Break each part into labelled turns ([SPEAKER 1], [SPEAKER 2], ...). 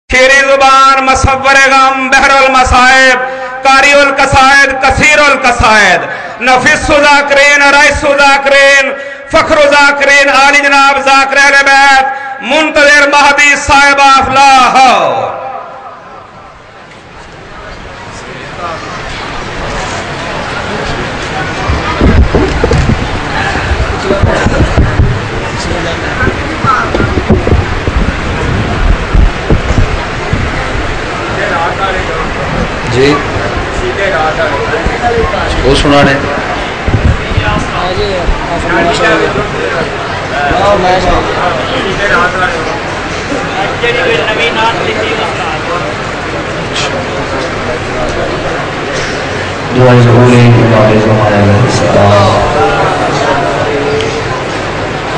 [SPEAKER 1] شیریں زبان مصور غم بحر المصائب قاری القصائد کثیر القصائد نفس ذاکرین رئیس ذاکرین فخر ذاکرین عالی جناب ذاکر اہل بیت منتظر مہدی صاحب افلاح
[SPEAKER 2] جی وہ سنانے دعائیں ضروری امام زمانہ علیہ السلام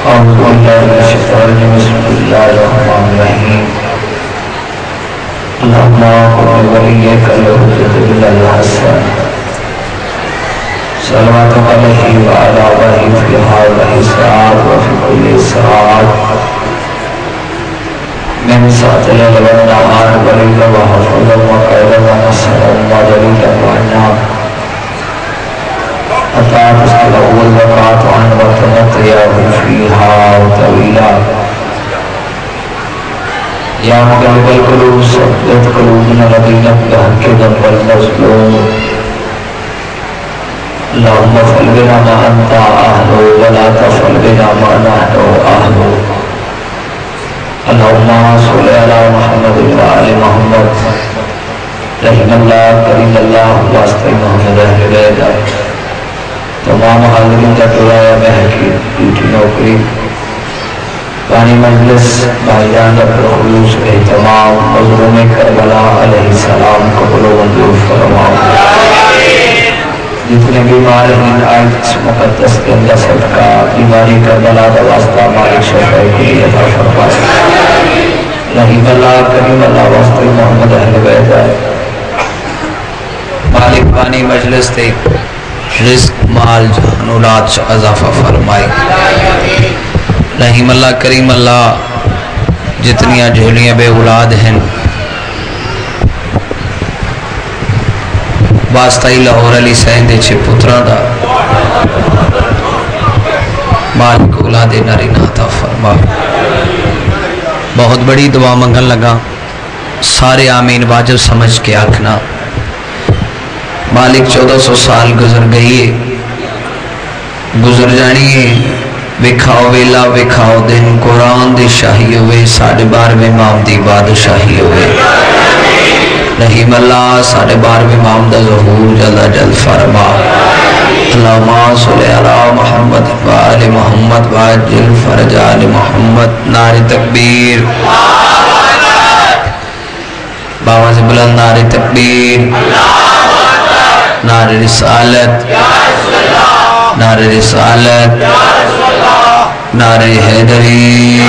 [SPEAKER 2] اعوذ باللہ من الشیطان الرجیم بسم اللہ الرحمن الرحیم اللہم قل ولیک الحجۃ بن الحسن صلوات علیہ وعلی آبائہ فی هذه الساعات وفی کل ساعات من ساعت الليل والنهار وليلا وحفظا وقيدا ونصرا ودليلا وعناما حتى تسقط الوقات عن وتنطيه فيها طويلا یا مقلب القلوب ثبت قلوبنا الذين بحق والمظلوم اللهم افعل بنا ما انت اهله ولا تفعل بنا ما نحن اهله اللهم صل على محمد وعلى محمد رحم اللہ کریم اللہ واسطہ محمد اہل بیت تمام حاضرین کا دعایا میں حقیق ڈیوٹی نوکری پانی مجلس بھائی جان کا خلوص اہتمام مظلوم کربلا علیہ السلام قبول و منظور فرماؤ جتنے بیمار ہیں آج اس مقدس کے اندر صدقہ بیماری کربلا دا واسطہ مالک شفائی کے لیے عطا فرما رحیم اللہ کریم اللہ واسطہ محمد اہل بیت مالک پانی مجلس تے رزق مال جان اولاد سے اضافہ فرمائی رحیم اللہ کریم اللہ جتنیاں جھولیاں بے اولاد ہیں واسطائی لاہور علی سین دے چھے پتران دا مالک اولاد ناری ناتا فرما بہت بڑی دعا منگن لگا سارے آمین واجب سمجھ کے آکھنا مالک 1400 سال گزر گئی گزر جانی ہے وکھاؤ ویلا وکھاؤ دن قرآن دی شاہی ہوئے 12.5 امام دی بادشاہی ہوئے رحیم اللہ 12.5 امام دا ظہور جلد جلد فرما اللہم صلی علی محمد وآل محمد وعجل فرج آل محمد نار تکبیر بابا سے بلند نار تکبیر نار رسالت نار رسالت نار حیدری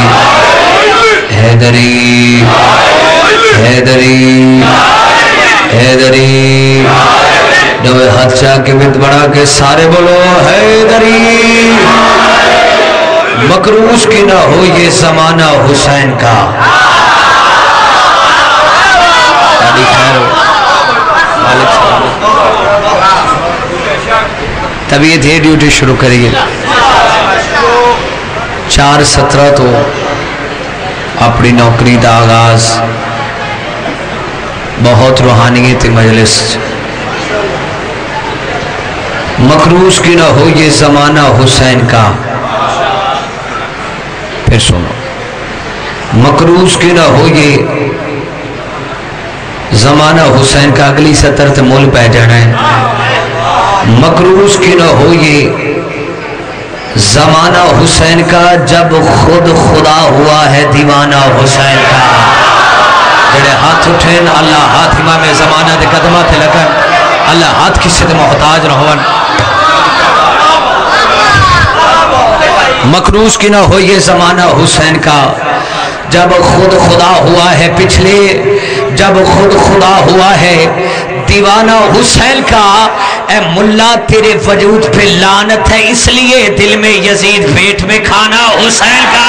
[SPEAKER 2] حیدری حیدری حیدری دوے ہاتھ چاہ کے بت بڑھا کے سارے بولو حیدری مکروس کی نہ ہو یہ زمانہ حسین کا تاڑی خیر ہو مالک طبیعت ہے ڈیوٹی شروع کریے 4:17 تو اپنی نوکری دا آغاز بہت روحانیت مجلس مکروس کی نہ ہو یہ زمانہ حسین کا پھر سنو مکروس کی نہ ہو یہ زمانہ حسین کا اگلی سطر تے مول پہ جانا ہے مکروس کی نہ ہو یہ زمانہ حسین کا جب خود خدا ہوا ہے دیوانہ حسین کا جڑے ہاتھ اٹھیں اللہ ہاتھ امام زمانہ دے قدمہ تھے لگن اللہ ہاتھ کسی دے محتاج رہون مکروس کی نہ ہو یہ زمانہ حسین کا جب خود خدا ہوا ہے پچھلے جب خود خدا ہوا ہے دیوانہ حسین کا اے ملا تیرے وجود پہ لعنت ہے اس لیے دل میں یزید پیٹ میں کھانا حسین کا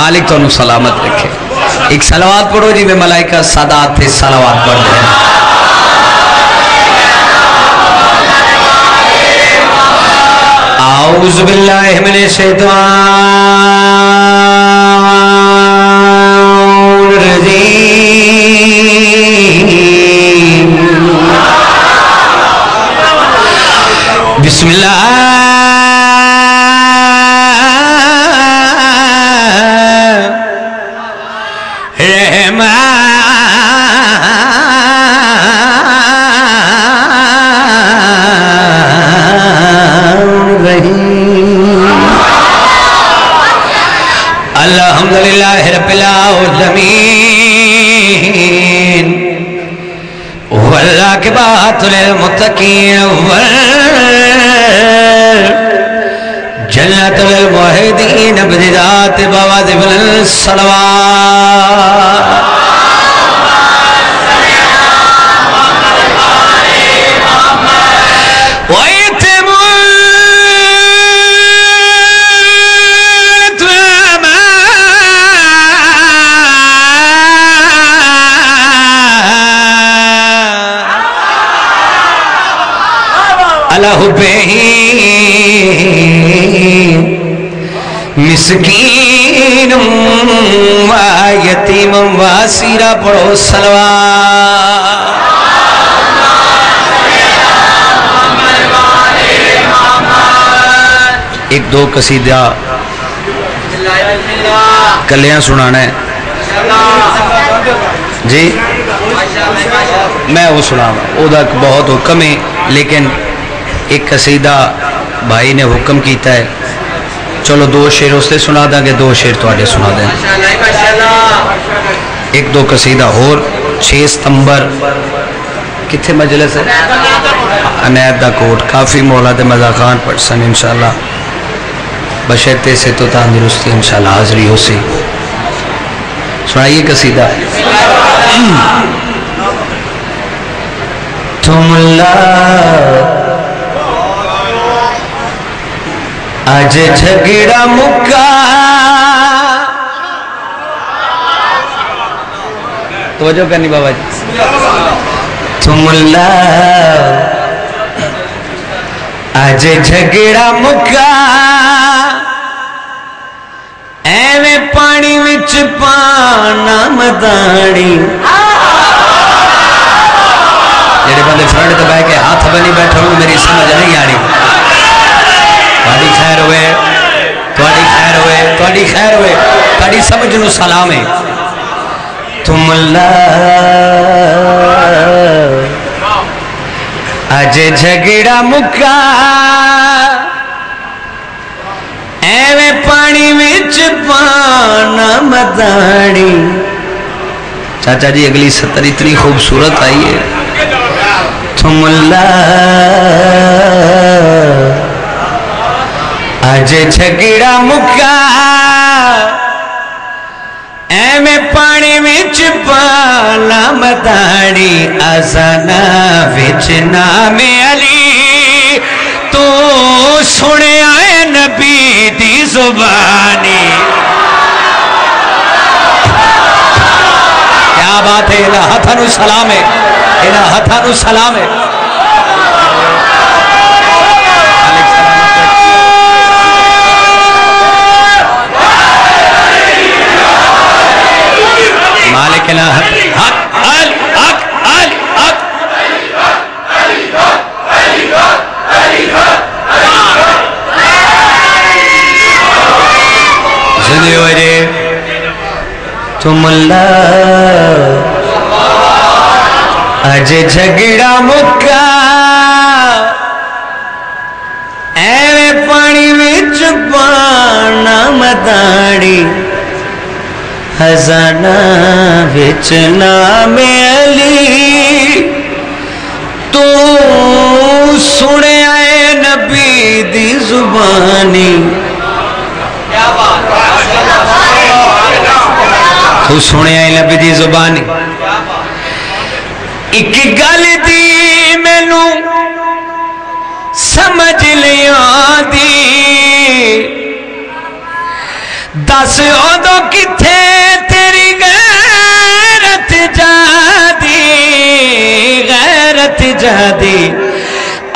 [SPEAKER 3] مالک تو انہوں سلامت رکھے. ایک صلوات پڑھو جی میں ملائکہ سادات تھے صلوات پڑھ دیں. اعوذ باللہ من الشیطان الرجیم. بسم اللہ الحمدللہ رب العالمین والعاقبۃ للمتقین والجنۃ للموحدین بذات بوادب الصلوات. مسکین و یتیم و اسیرہ پڑھو صلوات. ایک دو قصیدہ کلیاں سنانا ہے جی. میں وہ سنا وہ بہت حکم ہے لیکن ایک قصیدہ بھائی نے حکم کیتا ہے. چلو دو شعر اس سے سنا دا گے, دو شعر تو آڈے سنا دیں. ایک دو قصیدہ اور 6 ستمبر کتھے مجلس ہے عنایت دا کوٹ کافی مولا دے مزا خان پڑسن انشاءاللہ بشرتے سے تو تندرستی انشاءاللہ حاضری ہو سی. سنائیے قصیدہ. تم اللہ آج جھگڑا مکا توجہ کرنی بابا جی. تم اللہ آج جھگڑا مکا ایویں پانی وچ پانا مدانی. جڑے بندے فرنٹ تے بیٹھ کے ہاتھ بنی بیٹھے ہوں میری سمجھ نہیں آنی. تھوڑی خیر ہوئے تھوڑی خیر ہوئے تھوڑی خیر ہوئے تھوڑی سمجھ نو سلام ہے. تم اللہ آج جھگڑا مکا ایویں پانی وچ پانا مدانی. چاچا جی اگلی سطر اتنی خوبصورت آئی ہے. تم اللہ آج جھگڑا مکا ایویں پانی وچ پانا مدانی. آزانا وچ نام علی تو سنے آئے نبی دی زبانی. کیا بات ہے. الہ ہتھانو سلام ہے الہ ہتھانو سلام ہے. مالک الہ حق حق حق حق زندگی ہوئے. تم اللہ آج جھگڑا مکا ایویں پانی وچ پانا مدانی. خزانہ وچ نام علی تو سنے آئے نبی دی زبانی. تو سنے آئے نبی دی زبانی. ایک گل دی مینوں سمجھ لیا دی دس ادو کتھے تیری غیرت جادی غیرت جادی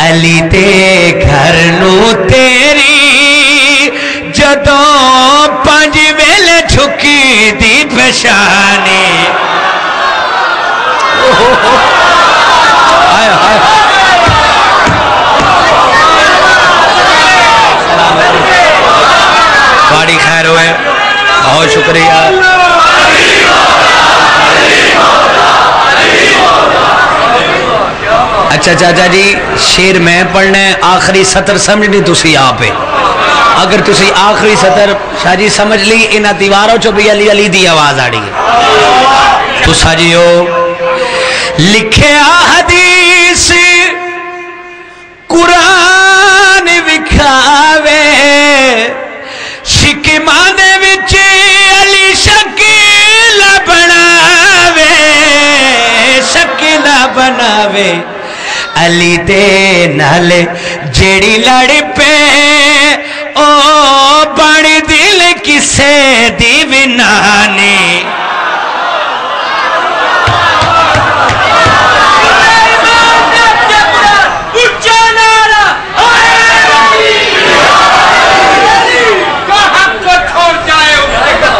[SPEAKER 3] علی دے گھر نو تیری جدوں پنج ویلے جھکی دی پشانی بڑی خیر ہوئے بہت شکریہ اچھا چاچا جی شیر میں پڑھنا ہے آخری سطر سمجھنی تسی آپ ہے اگر تسی آخری سطر شاہ جی سمجھ لی انہا دیواروں چو بھی علی علی دی آواز آڑی ہے تو ساجیو لکھیا حدیث قرآن وکھاوے شکمانے وچ علی شکل بناوے شکل بناوے علی دے نال جیڑی لڑ پے او بڑی دل کسے دی بنانی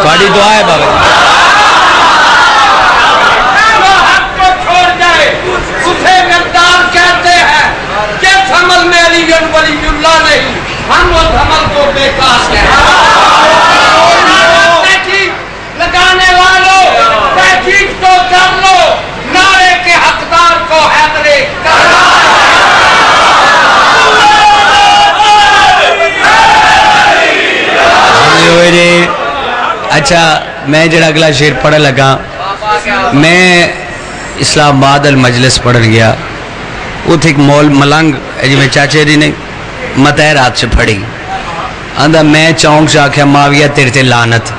[SPEAKER 3] بڑی دعا ہے بابا
[SPEAKER 4] حق کو چھوڑ جائے اسے غدار کہتے ہیں جس عمل میں علی ولی اللہ نہیں ہم اس عمل کو بیکار کہتے ہیں لگانے والوں تحقیق تو کر لو نعرے کے حقدار کو حیدرے کرنا
[SPEAKER 3] اچھا میں جڑا اگلا شیر پڑھ لگا میں اسلام آباد المجلس پڑھ گیا وہ تھے ایک مول ملنگ جی میں چاچے دی نے متحر ہاتھ سے پڑھی آندھا میں چونک سے آکھیا معاویہ تیرے تے لعنت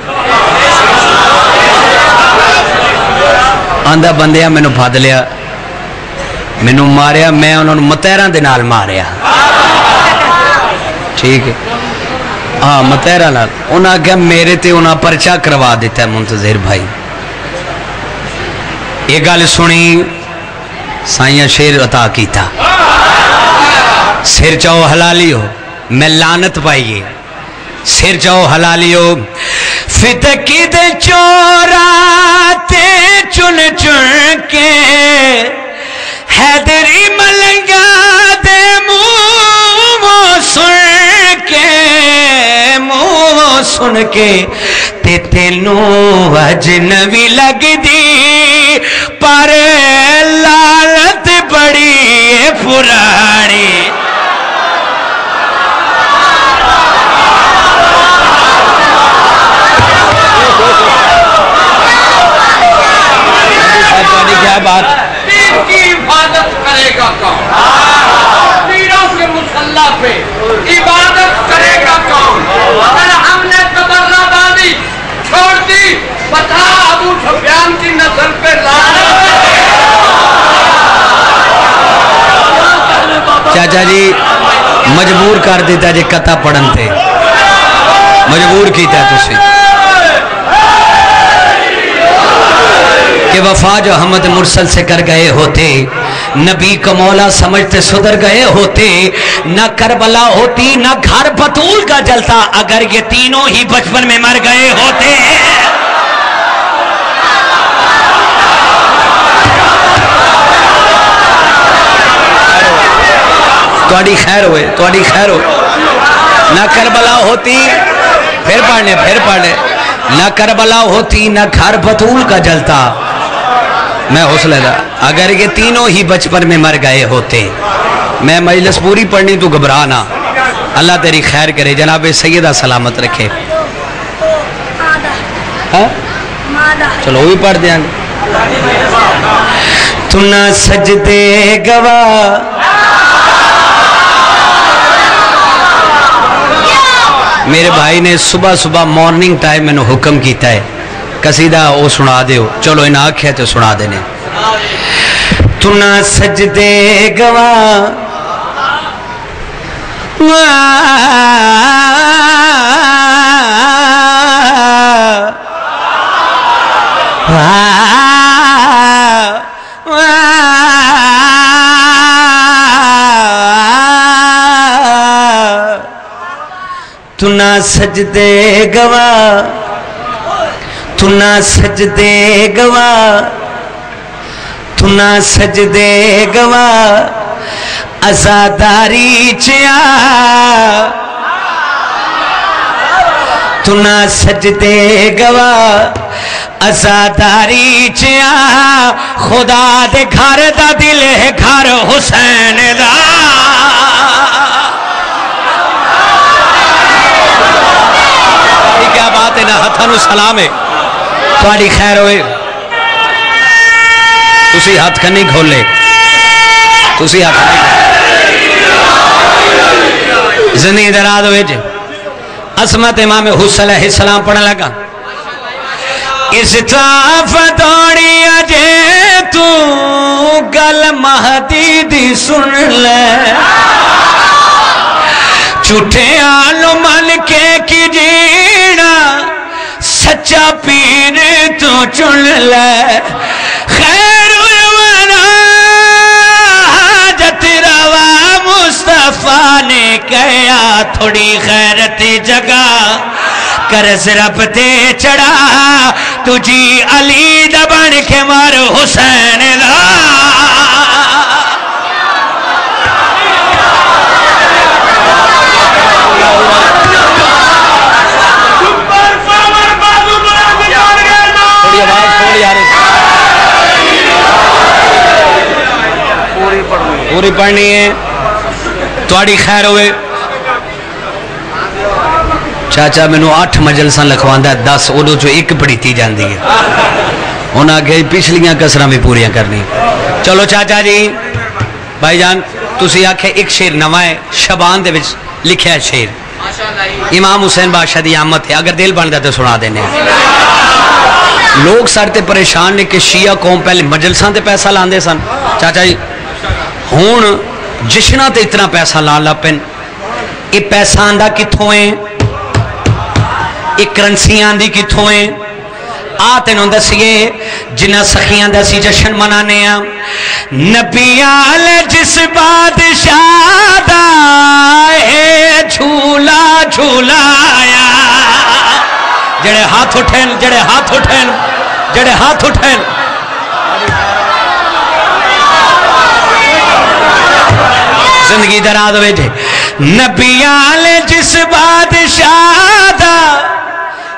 [SPEAKER 3] آندھا بندیا میں نو بھاد لیا میں نو ماریا میں انہوں نے متحران دے نال ماریا ٹھیک ہے ہاں متحرہ لال انہاں کہا میرے تے انہاں پرچہ کروا دیتا ہے منتظر بھائی یہ گال سنی سائیاں شیر عطا کی تھا سر چاہو حلالی ہو میں لعنت پائیے سر چاہو حلالی ہو فتکی دے چوراتے چن چن کے حیدری ملنگا دے منہ سن کے سن کے تے تینوں اجنبی لگ دی پر لعنت بڑی پرانی کیا بات
[SPEAKER 4] دین کی حفاظت کرے گا کون پیروں کے مسلح پہ عبادت کرے گا کون اگر ہم نے تبرہ بازی چھوڑ دی بتا ابو سفیان کی نظر پہ لعنت
[SPEAKER 3] چاچا جی مجبور کر دیتا جی قطع پڑھن تھے مجبور کیتا ہے تسی کہ وفا جو حمد مرسل سے کر گئے ہوتے نبی کا مولا سمجھتے صدر گئے ہوتے نہ کربلا ہوتی نہ گھر بطول کا جلتا اگر یہ تینوں ہی بچپن میں مر گئے ہوتے توڑی خیر ہوئے نہ کربلا ہوتی پھر پڑھنے نہ کربلا ہوتی نہ گھر بطول کا جلتا میں حوصلہ دا اگر یہ تینوں ہی بچپن میں مر گئے ہوتے میں مجلس پوری پڑھنی تو گھبرانا اللہ تیری خیر کرے جناب سیدہ سلامت رکھے چلو بھی پڑھ دیں تو نہ سجدے گواہ میرے بھائی نے صبح مارننگ ٹائم میں نے حکم کیتا ہے قصیدہ وہ سنا دے ہو چلو انہیں آنکھ ہے تو سنا دینے تو نہ سجدے گواہ تو نہ سجدے گوا، تو نہ سجدے گوا، تو نہ سجدے گوا عزاداری چیا، تو نہ سجدے گوا عزاداری چیا، خدا دے گھر دا دل ہے گھر حسین دا، کیا بات ہے نا، ہتھانو سلام ہے تھوڑی خیر ہوئے، تسی ہاتھ کنی کھولے، تسی ہاتھ کنی کھولے، زندگی دراد ہوئے جے عظمت امام حسین علیہ السلام پڑھنے لگا، اس طرف دوڑی اجے تو گل مہدی دی سن لے، چھوٹے آلو من کے کی جینا سچا پیر تو چن لے، خیر الورا حاجت روا مصطفیٰ نے کہا تھوڑی غیرت جگہ کرز رب تے چڑھا، تجھی علی دا بن کے مار حسین دا، تھوڑی آواز تھوڑی آ رہی، پوری پڑھنی ہے تھوڑی خیر ہوئے۔ چاچا میں نو 8 مجلساں لکھواندہ ہے، 10 اُدو جو ایک پڑھی تھی جان دی ہے، انہاں گئی پچھلیاں کسراں بھی پوریاں کرنی۔ چلو چاچا جی بھائی جان تسی آکھے ایک شیر نوائے شبان دے وچ لکھیا ہے شیر، امام حسین بادشاہ دی آمد ہے، اگر دل بن جاتے سنا دینے ہیں۔ لوگ سارتے پریشان نے کہ شیعہ قوم پہلے مجلساں تے پیسہ لاندے سن، چاچا جی ہون جشنہ تے اتنا پیسہ لالا پن، یہ پیسہ آندہ کتھوں ہیں، ایک کرنسی آندھی کتھوں ہیں، آتے نوں دسیے جنہ سخیاں دسی جشن منانے ہیں، نبی آلے جس بادشاہ دا ہے جھولا جھولایا، جڑے ہاتھ اٹھیں، جڑے ہاتھ اٹھیں، جڑے ہاتھ اٹھیں، زندگی دراد ہوئے جے، نبی آلے جس بادشاہ دا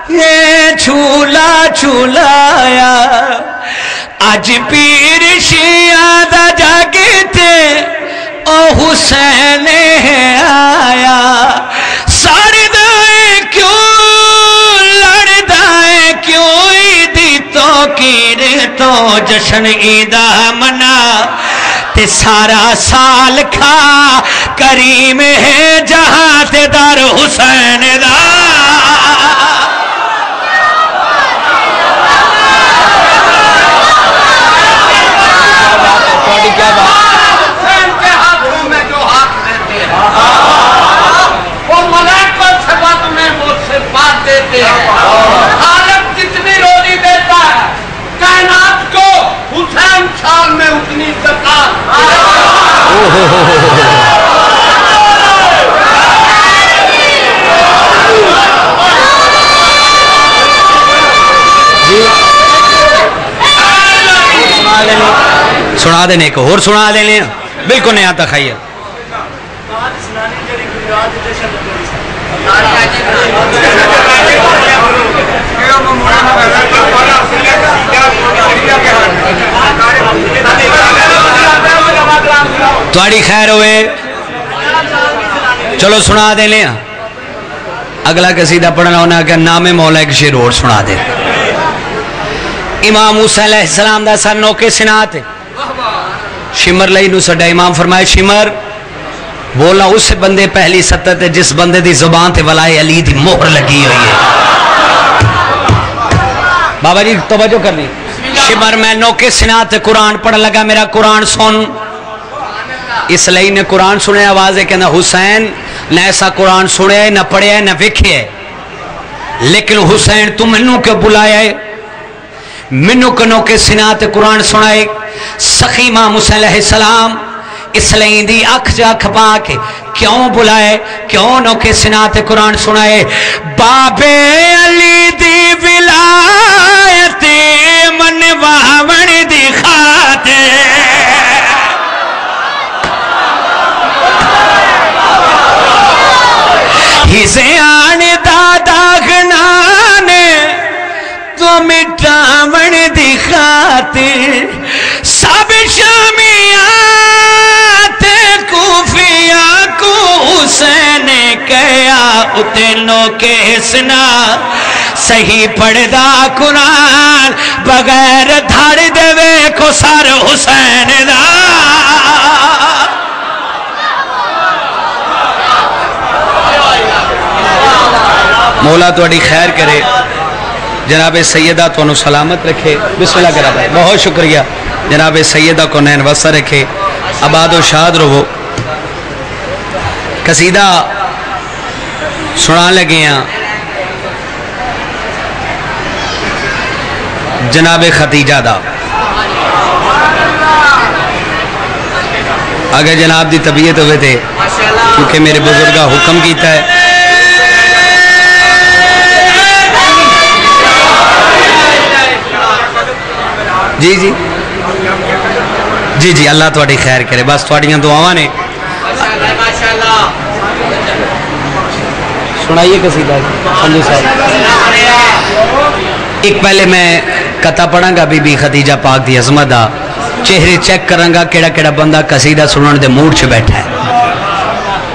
[SPEAKER 3] یہ جھولا جھولایا، آج پیر شیعہ دا جاگتے او حسین آیا، ساردائیں کیوں لڑدائیں کیوں عیدی تو کیر تو جشن عیدہ منا، تے سارا سال کھا کریم ہے جہاں تے در حسین دا، کیا بات
[SPEAKER 4] حسین کے ہاتھوں میں جو ہاتھ دیتے ہیں وہ ملائکوں سے بات میں مجھ سے بات دیتے ہیں، عالم جتنی روزی دیتا ہے کائنات کو حسین سال میں اتنی زکات،
[SPEAKER 3] سنا دینے کو اور سنا دینے بالکل نہیں آتا خیال، تھوڑی خیر ہوئے چلو سنا دے لیں، اگلا قصیدہ پڑھنا ہونا کہ نام مولا ایک شیر اور سنا دے، امام حسین علیہ السلام دا سر نوکے سنات ہے، شمر لئی نو سڈا امام فرمائے شمر بولنا اس بندے پہلی ستت ہے جس بندے دی زبان تے ولائے علی دی مہر لگی ہوئی ہے، بابا جی توجہ کرنی، شمر میں نوکے سنات قرآن پڑھ لگا، میرا قرآن سن، اس لئی نے قرآن سنے آوازے کہ نہ حسین نہ ایسا قرآن سنے نہ پڑھے نہ وکھے، لیکن حسین تو منو کے بلائے، منو کنو کے سنات قرآن سنائے، سخی امام حسین علیہ السلام اس لئیں دی اکھ جا کھپا کے کیوں بلائے کیوں نو کے سنات قرآن سنائے بابے علی دی ولایت من واون دی خاطر ہی زیان دادا گنانے تو مٹاون دی خاطر سب شامیات کوفیہ کو حسین کہیا اتنوں کے حسنا صحیح پڑھدا قرآن بغیر دھاڑ دے کو سر حسین دا مولا تو اڈی خیر کرے جناب سیدہ تو انہوں سلامت رکھے بسم اللہ کرا بھائی بہت شکریہ جناب سیدہ کو نین وسع رکھے آباد و شاد رہو قصیدہ سنا لگے ہیں جناب ختیجہ دا اگر جناب دی طبیعت ہوئے تھے کیونکہ میرے بزرگا حکم کیتا ہے جی جی جی جی اللہ تو خیر کرے بس تھوڑیاں دعاواں نے سنائیے قصیدہ سنجو صاحب ایک پہلے میں قطع پڑھاں گا بی بی خدیجہ پاک دی عظمت دا چہرے چیک کروں گا کیڑا کیڑا بندہ قصیدہ سنن دے موڈ چ بیٹھا ہے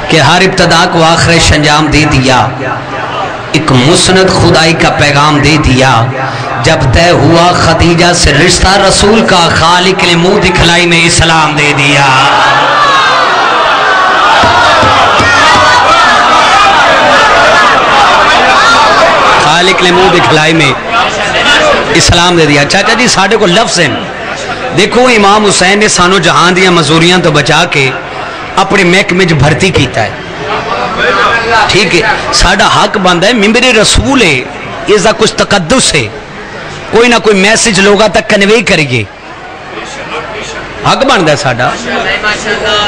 [SPEAKER 3] کہ ہر ابتدا کو آخرش انجام دے دیا ایک مسند خدائی کا پیغام دے دیا جب طے ہوا خدیجہ سے رشتہ رسول کا خالق نے منہ دکھلائی میں اسلام دے دیا خالق نے منہ دکھلائی میں اسلام دے دیا چاچا جی ساڑھے کو لفظ ہیں دیکھو امام حسین نے سانو جہان دیا مزوریاں تو بچا کے اپنے محکمے میں بھرتی کیتا ہے ٹھیک ہے ساڑھا حق بندہ ہے ممبر رسول ہے اس دا کچھ تقدس ہے کوئی نہ کوئی میسج لوگا تک کنوے کریے حق بندہ ہے ساڑھا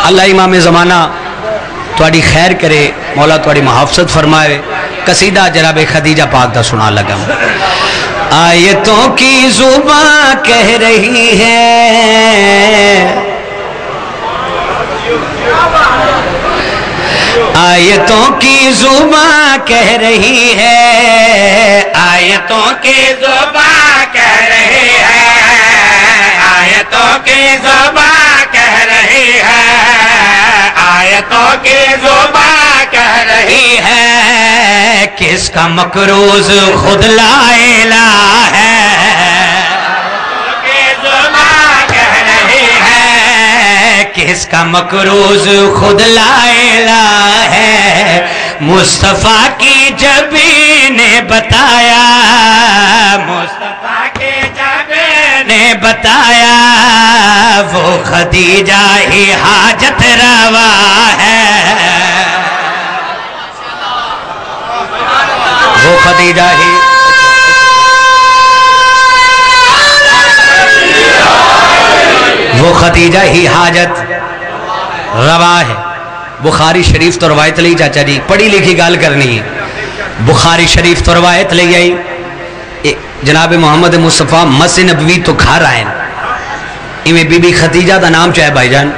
[SPEAKER 3] اللہ امام زمانہ تواڈی خیر کرے مولا تواڈی محافظت فرمائے قصیدہ جناب خدیجہ پاک دا سنا لگا آیتوں کی زبان کہہ رہی ہے آیتوں کی زبان کہہ رہی ہے آیتوں کی زبان کہہ رہی ہے آیتوں کی زبان کہہ رہی ہے آیتوں کی زبان کہہ رہی ہے کس کا مکروز خود لا الہ ہے کس کا مکروز خود لا الہ ہے مصطفیٰ کی جبی نے بتایا مصطفیٰ کی جبی نے بتایا وہ خدیجہ ہی حاجت روا ہے وہ خدیجہ ہی وہ خدیجہ ہی حاجت روا ہے بخاری شریف تو روایت لئی چاچا جی پڑھی لکھی گال کرنی ہے بخاری شریف تو روایت لئی آئی جناب محمد مصطفیٰ مسجد نبوی تو گھر آئیں میں بی بی خدیجہ دا نام چاہے بھائی جان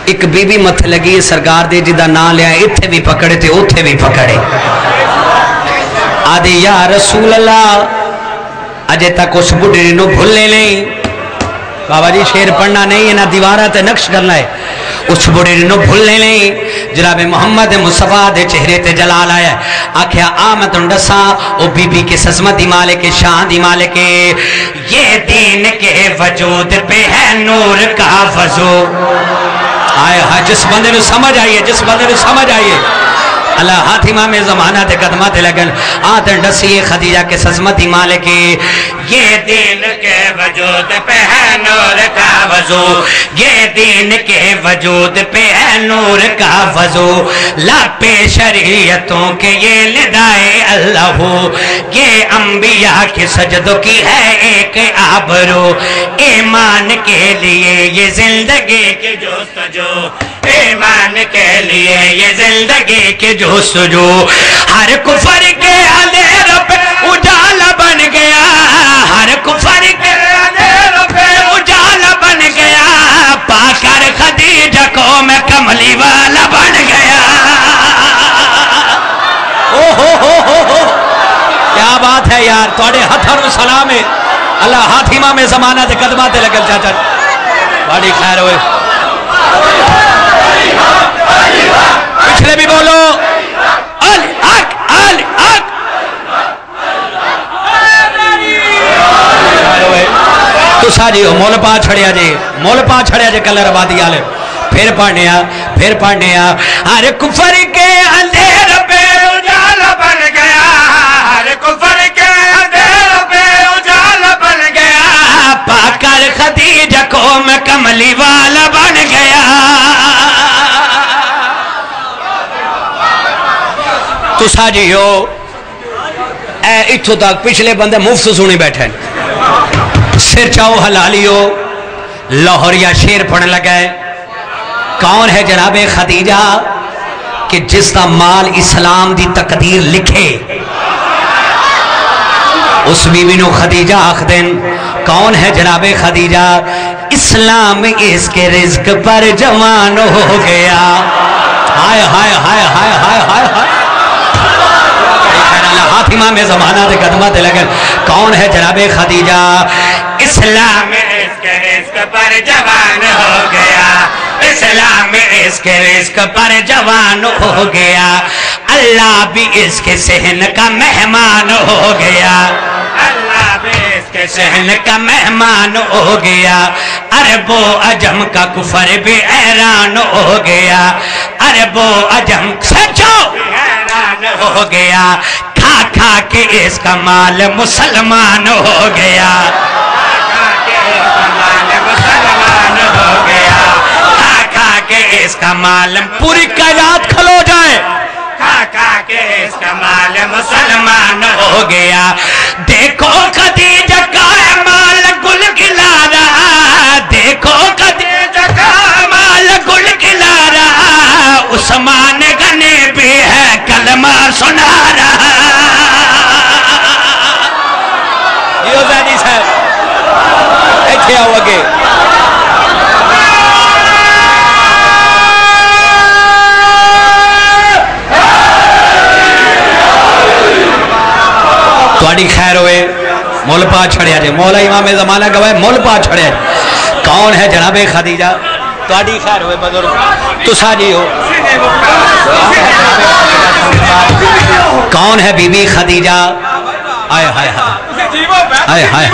[SPEAKER 3] ایک بی بی مت لگی سرکار دے جی دا نام لیا اتھے بھی پکڑے تھے اتھے بھی پکڑے آدھے یا رسول اللہ اجے تک اس بڑھے نو بھولنے نہیں بابا جی شیر پڑھنا نہیں ہے نہ دیوارہ تے نقش کرنا ہے اس بڑے نو بھولنے نہیں جناب محمد مصطفیٰ دے چہرے تے جلال آیا آکھیا آمد اندسا او بی بی کے سزمت دی مالک شان دی مالک یہ دین کے وجود پہ ہے نور کا وضو آئے ہاں جس بندے نے سمجھ آئیے جس بندے نے سمجھ آئیے اللہ ہاتھ امام زمانہ تے قدمہ تے لگن آتن ڈسی خدیجہ کے سزمتی مالکی یہ دین کے وجود پہ ہے نور کا وضو یہ دین کے وجود پہ ہے نور کا وضو لاپے شریعتوں کے یہ ندائے اللہ ہو یہ انبیاء کی سجدوں کی ہے ایک آبرو ایمان کے لیے یہ زندگی کی جستجو ایمان کے لیے یہ زندگی کی جستجو ہر کفر کے اندھیر پہ اجالا بن گیا ہر کفر کے اندھیر پہ اجالا بن گیا پا کر خدیجہ کو میں کملی والا بن گیا کیا بات ہے یار توڑے ہتھر سلام ہے اللہ ہاتھ امام زمانہ تے قدمہ تے لگل چاچا بڑی خیر ہوئے پچھلے بھی بولو علی حق علی حق تو ساجی ہو مول پا چھڑیا جے کلر آبادی آلے پھر پڑھنے ہر کفر کے اندھیر پہ اجالا بن گیا ہر کفر کے اندھیر پہ اجالا بن گیا پا کر خدیجہ کو میں کملی والا بن گیا تو ساجی ہو اے اتھو تک پچھلے بندے مفت سنی بیٹھے سر چاہو حلالی ہو لاہور یا شیر پڑھنے لگائے کون ہے جناب خدیجہ کہ جس کا مال اسلام دی تقدیر لکھے اس بیوی نو خدیجہ آخدن کون ہے جناب خدیجہ اسلام اس کے رزق پر جوان ہو گیا ہائے ہائے ہائے ہائے ہائے ہائے ہائے ہاتھ امام زمانہ دے قدمہ تے لگن کون ہے جناب خدیجہ اسلام اس کے رزق پر جوان ہو گیا اسلام اس کے رزق پر جوان ہو گیا اللہ بھی اس کے صحن کا مہمان ہو گیا اللہ بھی اس کے صحن کا مہمان ہو گیا عرب و عجم کا کفر بھی حیران ہو گیا عرب و عجم سچو حیران ہو گیا کھا کھا کے اس کا مال مسلمان ہو گیا اس کا مال پوری کائنات کھلو جائے کھا کے اس کا مال مسلمان ہو گیا دیکھو خدیجہ کا مال گل کھلا رہا دیکھو خدیجہ کا مال گل کھلا رہا عثمان غنی بھی ہے کلمہ سنا رہا یہ زیادی صاحب ایتھے آؤ اگے توڑی خیر ہوئے مول پا چھڑیا جے مولا امام زمانہ گوائے مول پا چھڑیا جے کون ہے جناب خدیجہ توڑی خیر ہوئے بزرگ تو ساجی ہو کون ہے بی بی خدیجہ آئے ہائے ہائے ہائے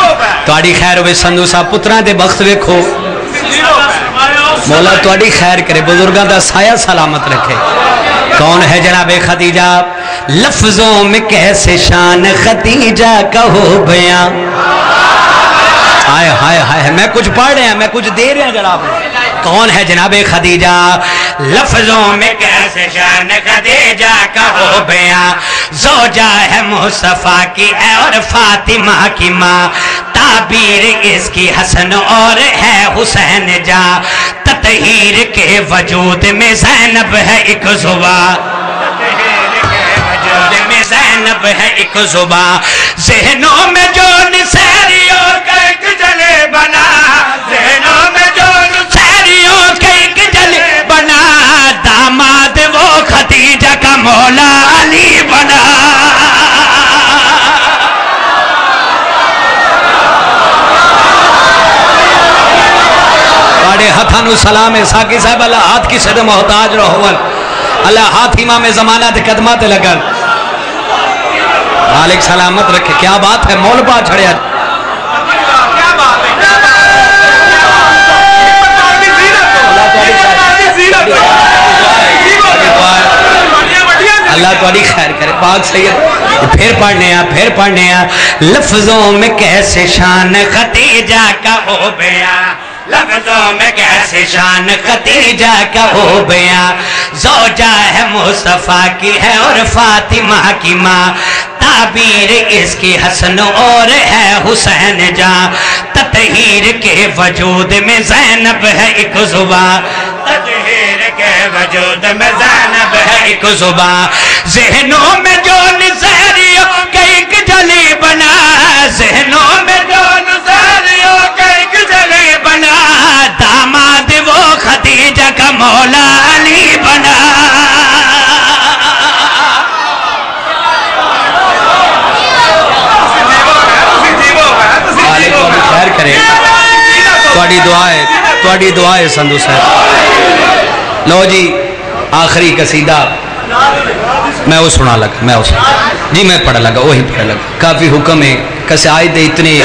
[SPEAKER 3] توڑی خیر ہوئے سندو صاحب پتران دے بخت ویکھو مولا توڑی خیر کرے بزرگاں دا سایہ سلامت رکھے کون ہے جناب خدیجہ لفظوں میں کیسے شان خدیجہ کہو بیان ہائے ہائے ہائے میں کچھ پڑھ رہے ہیں میں کچھ دے رہے ہیں جناب کون ہے جناب خدیجہ لفظوں میں کیسے شان خدیجہ کہو بیان زوجہ ہے مصطفیٰ کی ہے اور فاطمہ کی ماں تعبیر اس کی حسن اور ہے حسین جاں تطہیر کے وجود میں زینب ہے ایک زبان زینب ہے ایک زبان ذہنوں میں جو نسیریوں کا ایک جلے بنا ذہنوں میں جو نسیریوں کا ایک جلے بنا داماد وہ خدیجہ کا مولا علی بنا بڑے ہتھانو سلام ساکی صاحب اللہ ہاتھ کی صد محتاج رہول اللہ ہاتھ امام زمانہ دے قدمہ تے لگن مالک سلامت رکھے کیا بات ہے مول پا چھڑیا اللہ تھوڑی خیر کرے پاک سید پھر پڑھنے ہیں لفظوں میں کیسے شان خدیجہ کا ہو بیاں لفظوں میں کیسے شان خدیجہ کا ہو بیاں زوجہ ہے مصطفیٰ کی ہے اور فاطمہ کی ماں تعبیر اس کی حسن اور ہے حسین جاں تطہیر کے وجود میں زینب ہے ایک زباں تطہیر کے وجود میں زینب ہے ایک زباں ذہنوں میں جو نظریوں کا ایک جلی بنا ذہنوں میں جو نظریوں کا ایک جلی بنا داماد وہ خدیجہ کا مولا علی بنا خیر کرے تواڈی دعا ہے سندھو صاحب لو جی آخری قصیدہ میں وہ سنا لگا جی میں پڑھا لگا وہی پڑھا لگا کافی حکم ہے قصائد اتنے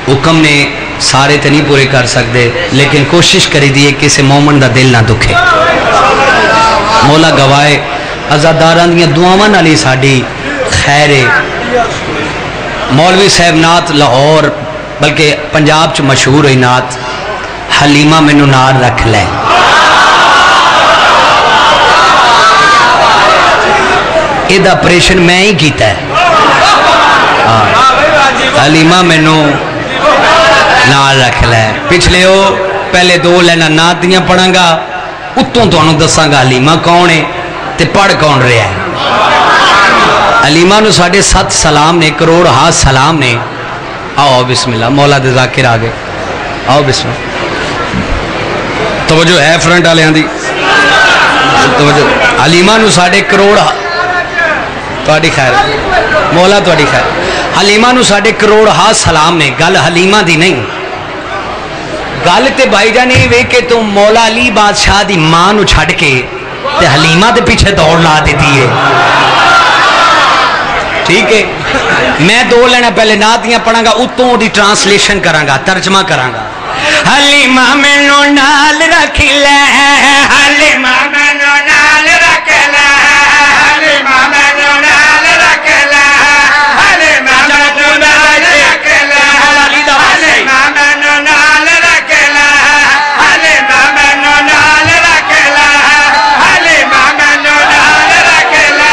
[SPEAKER 3] حکم نے سارے تو نہیں پورے کر سکتے لیکن کوشش کری دیئے کسی مومن دا دل نہ دکھے مولا گوائے عزاداران دیاں دعاواں نالی ساڑی خیر مولوی صاحب نات لاہور بلکہ پنجاب چ مشہور ہوئی نات حلیمہ مینوں نال رکھ لے ایدہ پریشن میں ہی کیتا ہے حلیمہ مینوں نال رکھ لے پچھلے ہو پہلے دو لینا نات دیاں پڑھاں گا اتوں تو انہوں دساں گا حلیمہ کون ہے تے پڑھ کون رہا ہے حلیمہ نو ساڑھے 7 سلام نے کروڑ ہاتھ سلام نے آؤ بسم اللہ مولا دے ذاکر آگے آؤ بسم اللہ توجہ ہے فرنٹ آلے ہاں دی توجہ حلیمہ نو ساڑھے کروڑ توڑی خیر مولا توڑی خیر حلیمہ نو ساڑھے کروڑ ہاتھ سلام نے گل حلیمہ دی نہیں گل تے بھائی جانے وے کہ تم مولا علی بادشاہ دی ماں نو چھڑ کے تے حلیمہ دے پیچھے دوڑ لا دیتی ہے ٹھیک ہے میں دو لینا پہلے ناتیاں پڑھاں گا اتوں دی ٹرانسلیشن کراں گا ترجمہ کراں گا حلیمہ مینوں نال رکھ لے حلیمہ مینوں نال رکھ لے حلیمہ مینوں نال رکھ لے حلیمہ مینوں نال رکھ لے حلیمہ مینوں نال رکھ لے حلیمہ مینوں نال رکھ لے حلیمہ مینوں نال رکھ لے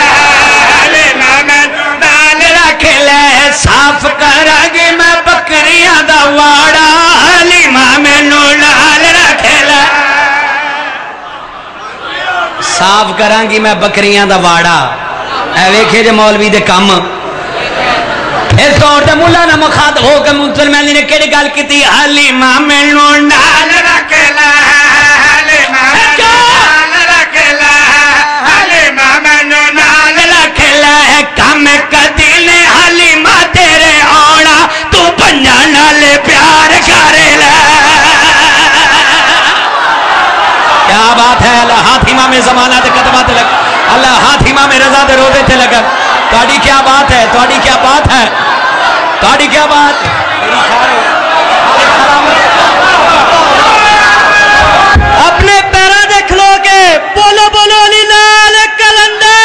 [SPEAKER 3] حلیمہ مینوں نال رکھ لے صاف کراں گی میں بکریاں دا واڑا صاف کراں گی میں بکریاں دا واڑا اے ویکھے جے مولوی دے کم اس دور دے مولا نہ مخاطب ہو کے مسلمانی نے کیڑی گل کیتی حلیمہ مینوں نال رکھ لے حلیمہ نال رکھ لے حلیمہ مینوں نال رکھ لے کم کدی نے حلیمہ تیرے آنا تو پنجاں نال پیار کر لے کیا بات ہے اللہ ہاتھ امام زمانہ دے قدمات لگ اللہ ہاتھ امام رضا دے روزے تھے لگا تاڑی کیا بات ہے تاڑی کیا بات ہے تاڑی کیا بات اپنے پیرا دیکھ لو گے بولو بولو علی نال کلندر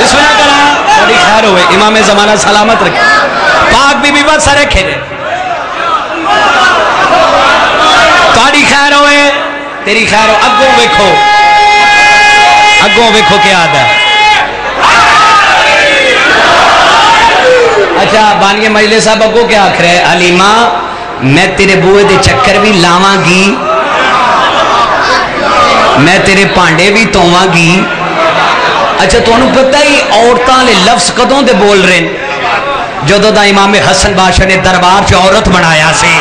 [SPEAKER 3] بسم اللہ کرا تاڑی خیر ہوئے امام زمانہ سلامت رکھے پاک بی بی بات سارے کھیرے تاری خیر ہوئے تیری خیر ہو اگوں ویکھو کیا آدھا اچھا بانیے مجلے صاحب اگوں کیا آکھ رہے حلیمہ میں تیرے بوئے دے چکر بھی لاواں گی میں تیرے پانڈے بھی توواں گی اچھا تو انہوں پتہ ہی عورتاں لے لفظ قدوں دے بول رہے جدو دا امام حسن بادشاہ نے دربار چ عورت بنایا سی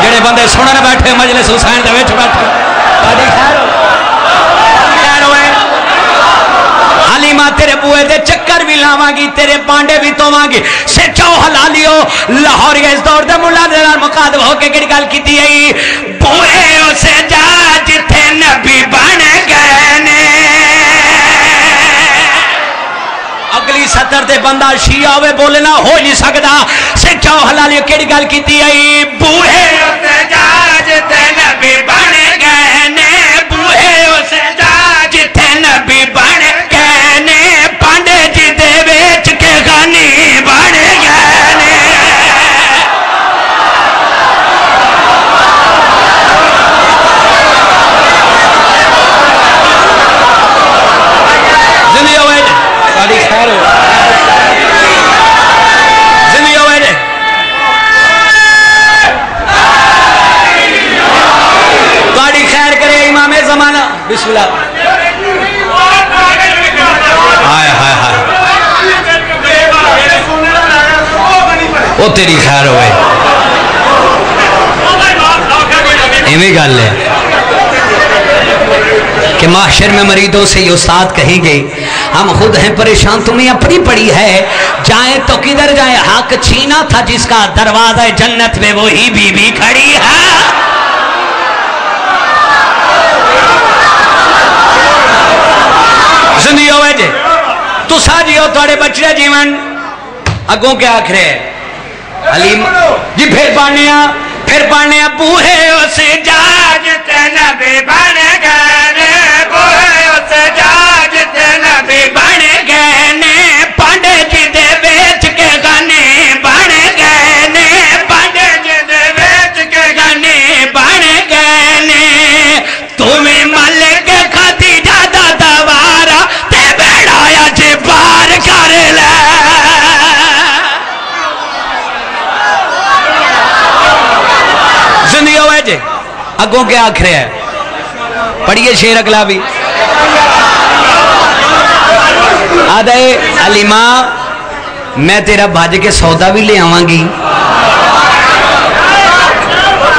[SPEAKER 3] جڑے بندے سننے بیٹھے مجلس حسین دے وچ بیٹھے تاڑی خیر ہوئے حلیمہ تیرے بوئے دے چکر بھی لاواں گی تیرے پانڈے بھی توواں گی سچو حلالیو لاہوری اس دور دے مولا دے نال مخاطب ہو کے کیڑی گل کیتی ہے بوئے اسے جا جتھے نبی بن گئے نے اگلی سطر یار دے بندہ شیعہ ہوئے بولنا ہو نہیں سکتا سچا حلالی کیڑی گل کیتی آئی بوہے اسے جاج تے نبی بن گئے نے بوہے اسے جاج تے نبی بن گئے نے پانڈے جی دے ویچ کے غنی بن گئے نے زندگی ہوئے ساری خیر ہو زندگی ہوئے تاری خیر کرے امام زمانہ بسم اللہ ہائے ہائے ہائے وہ تیری خیر ہوئے ایویں گل ہے کہ محشر میں مریدوں سے یہ استاد کہیں گے ہم خود ہیں پریشان تمہیں اپنی پڑی ہے جائیں تو کدھر جائیں حق چھینا تھا جس کا دروازہ جنت میں وہی بی بی کھڑی ہے زندگی ہوئے جے تو ساجیو توڑے بچے جیون اگوں کے آخرے علیم جی پھر پانے بوہے اس جاج تے نبی بن گئے بوہے اس جاج تے نبی بن گئے پانڈے جی دے ویچ کے غنی بن گئے پانڈے جی دے ویچ کے غنی بن گئے تمہیں مل کے کھاتی جادا دوارا تے بیڑایا جی بار کر لے زندگی ہوئے جے اگوں کے آخرے ہے پڑھئے شیر اگلا بھی آدھے علیمہ میں تیرا بھاج کے سودا بھی لے آواں گی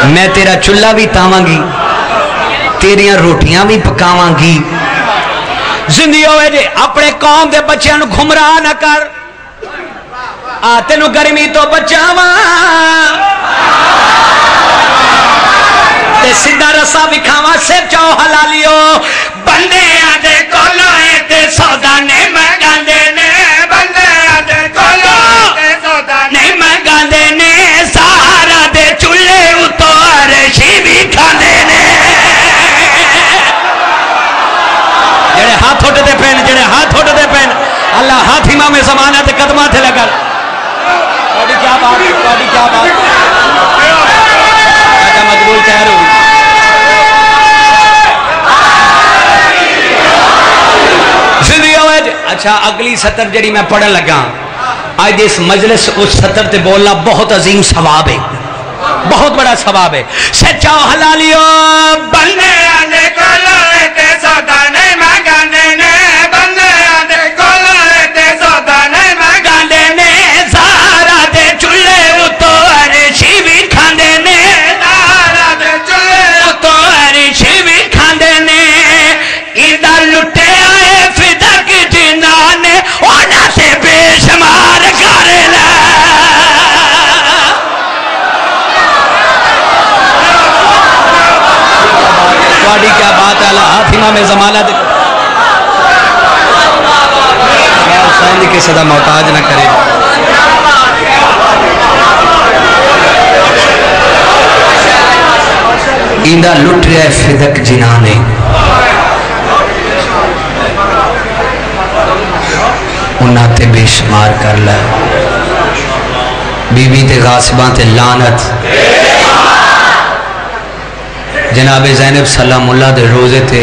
[SPEAKER 3] میں تیرا چلہ بھی تاواں گی تیریاں روٹیاں بھی پکاواں گی زندگی ہوئے جے اپنے قوم دے بچیاں نو گھمراہ نہ کر آتے نو گرمی تو بچاواں تے سدھا رسا وکھاواں سے چاو حلالیو بندے آدھے کولوئے تے سودا نہیں مگاندے نے بندے آدھے کولوئے تے سودا نہیں مگاندے نے سہارا دے چولے اتو عرشی بھی کھاندے نے جڑے ہاتھ اٹھ دے پین اللہ ہاتھ امام زمانہ تے قدمہ تھے لگا توڑی کیا بات آجا مقبول کہہ رہا ہوں زندگی ہوئے اچھا اگلی سطر جڑی میں پڑھن لگا آج اس مجلس اس سطر تے بولنا بہت عظیم ثواب ہے بہت بڑا ثواب ہے سچا حلالیو بندے آنے کولوئے تے سودا نہیں مگاندے نے بندے آنے کولوئے تے سودا نہیں مگاندے نے سہارا دے چولے اتو عرشی بھی کھاندے نے سہارا دے چولے اتو عرشی بھی کھاندے نے ادھر لٹے آئے فدق جنانے اونا سے بے شمار کر لے واڑی کیا بات ہے اللہ ہاتھ امام زمانہ دے یا حسین کی صدا محتاج نہ کرے ایندہ لٹ رہے فدق جنانے انہاں تے بے شمار کر لے بی بی تے غاصبان تے لعنت جناب زینب سلام اللہ دے روزے تے